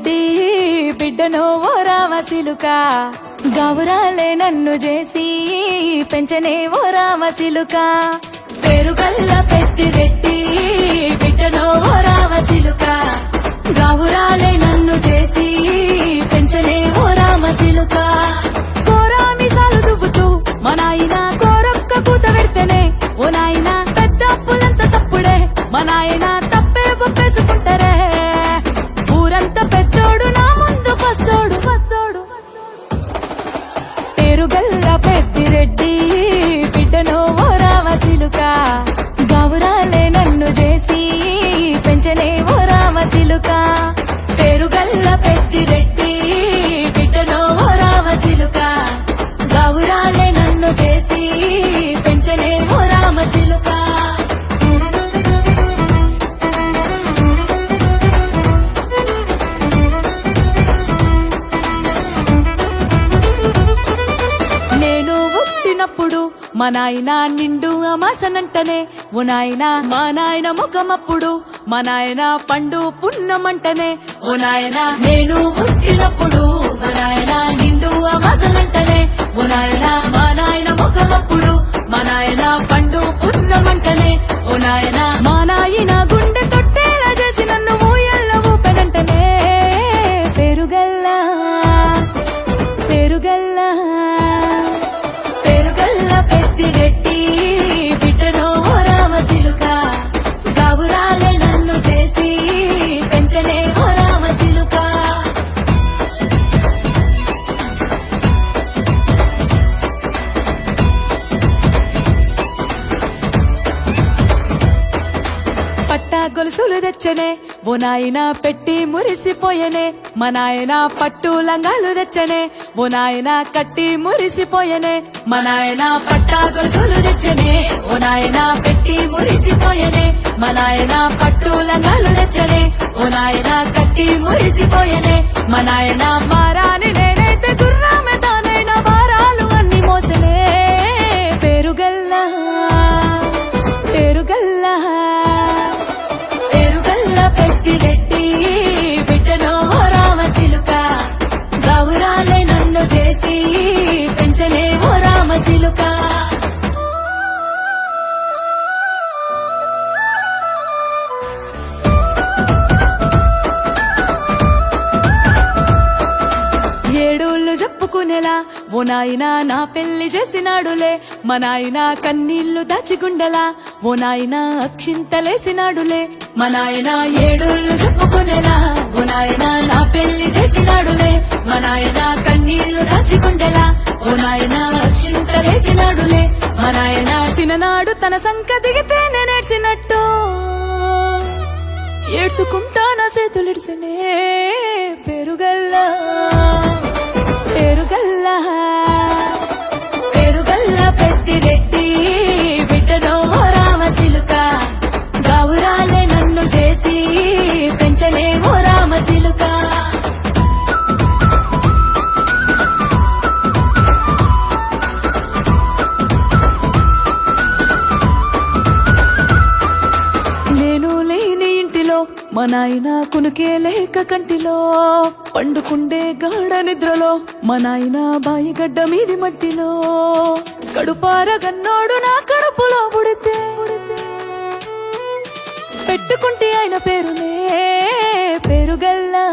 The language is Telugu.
రెడ్డి బిడ్డనో ఓ రామసిలుక గావురాలే నన్ను చేసి పెంచనే ఓ రామసిలుక పేరుగల్ల పెద్దిరెడ్డి బిడ్డనో ఓ రామసిలుక గావురాలే నన్ను చేసి పెంచనే ఓ రామసిలుక కోరామిసాలు దువ్వుతూ మా నాయన కోరొక్క కూత పెడితేనే ఓ నాయన పెద్ద అప్పులంత సప్పుడే మా నాయన తప్పే ఒప్పేసుకుంటారే ఊరంతా పెద్దోడు నా ముందు పస్తోడు పేరుగల్ల పెద్దిరెడ్డి బిడ్డనో ఓ రామసిలుక గావురాలే నన్ను చేసి పెంచనే ఓ రామసిలుక పేరుగల్ల పెద్దిరెడ్డి బిడ్డనో ఓ రామసిలుక గావురాలే నన్ను చేసి పెంచనే ఓ రామసిలుక నేను పుట్టినప్పుడు మా నాయన నిండు అమాసనంటనే ఓ నాయన మా నాయన ముఖమప్పుడు మా నాయన పండు పున్నమంటనే ఓ నాయన నేను పుట్టినప్పుడు మా నాయన నిండు అమాసనంటనే ఓ నాయన మా నాయన ముఖమప్పుడు మా నాయన పండు పున్నమంటనే ఓ నాయన మా నాయన గుండె తొట్టేలా చేసి నన్ను ఊయల్ల ఊపెనంటనే పేరుగల్లా పేరుగల్లా పేరుగల్ల పెద్దిరెడ్డి బిడ్డనో ఓ రామసిలుక గావురాలే నన్ను చేసి పెంచనే ఓ రామసిలుక పట్టా గొలుసులు తెచ్చనే ఓ నాయన పెట్టి మురిసిపోయనే మా నాయన పట్టు లంగాలు తెచ్చనే ఓ నాయన కట్టి మురిసిపోయనే మా నాయన పట్టా గొలుసులు తెచ్చనే ఓ నాయన పెట్టి మురిసిపోయనే మా నాయన పట్టు లంగాలు తెచ్చనే ఓ నాయన కట్టి మురిసిపోయనే మా నాయన మారాని నేనైతే గుర్రామె తానైనా భారాలు అన్ని మోసలే పేరుగల్లా పేరుగల్లా పేరుగల్ల పెద్దిరెడ్డి బిడ్డనో ఓ రామసిలుక గావురాలే నన్ను చేసి పెంచనే ఓ రామసిలుక ఏడోళ్ళు చెప్పుకునేలా ఓ నాయన నా పెళ్లి చేసినాడులే మా నాయన కన్నీళ్లు దాచిగుండెలా ఓ నాయన అక్షింతలేసినాడులే మా నాయన ఏడోళ్ళు చెప్పుకునేలా ఓ నాయన నా పెళ్లి చేసినాడులే మా నాయన కన్నీళ్లు దాచిగుండెలా ఓ నాయన అక్షింతలేసినాడులే మా నాయన సిననాడు తన సంక దిగితే నేనేడ్చినట్టు ఏడ్చుకుంటా నా చేతులిడిసనే పేరుగల్లా పేరుగల్లా పేరుగల్ల పెద్దిరెడ్డి బిడ్డనో ఓ రామసిలుక గావురాలే నన్ను చేసి పెంచనే ఓ రామసిలుక నేను లేని ఇంటిలో మా నాయన కునుకే లేక కంటిలో పండుకుండే గాఢ నిద్రలో మా నాయన బాయిగడ్డ మీది మట్టిలో కడుపారగన్నోడు నా కడుపులో పుడితే పెట్టుకుంటే ఆయన పేరునే పేరుగల్లా